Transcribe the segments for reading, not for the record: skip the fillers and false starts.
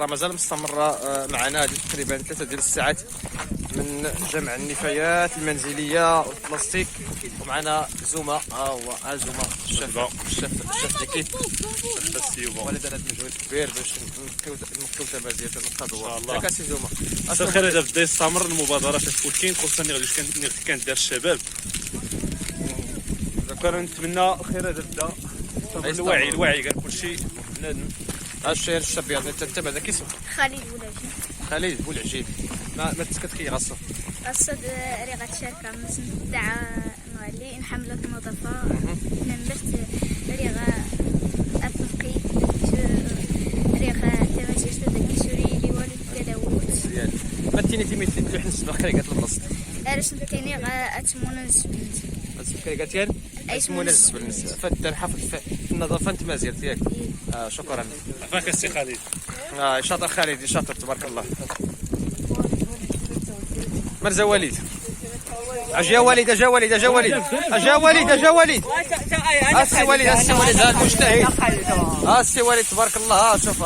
مازال مستمره معنا هذه تقريبا 3 ديال الساعات من جمع النفايات المنزليه والبلاستيك. ومعنا زوما، ها هو زوما الشاف ليكيب ولد هذا المجهود كبير باش نقيو تمازيات القضوه. ياك اسي زوما الخير هذا بدا يستمر المبادره تكون كاين، خصوصا غادي كانت دار الشباب. كنتمنى الخير هذا بدا الوعي كاع كلشي بنادم. الشير الشاب يعني انت بعدا كيسمى خالد بولعجيب. ما تسكت غاصه الصد ريغة شركة تاع نغالي حملة نظافة نمرت ريغة أبقي ريغة تماشي تدك سوري لي والد كلاوت مزيان. ما تيميتي تلوح نسبة خير قالت المرصد أرش نتيني غا أتمون نسبنت كي قالت اسمو نزل بالنسبة فانت حافظ في النظافة انت مازال ياك. شكرا عفاك السي خالد. شاطر خالد شاطر تبارك الله. مرزا وليد اجا وليد السي وليد السي وليد هذا المجتهد. السي وليد تبارك الله. شوف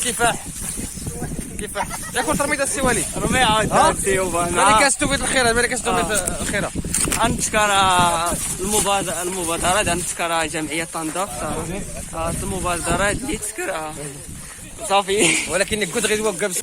كفاح ياكل ترميد السي وليد رمي عاد السيوبه مالك استوفيت الخير مالك استوفيت الخير. غنتشكر المبادرة غنتشكر جمعية طنجة المبادرة اللي تشكرها صافي. ولكن كنت غير وقف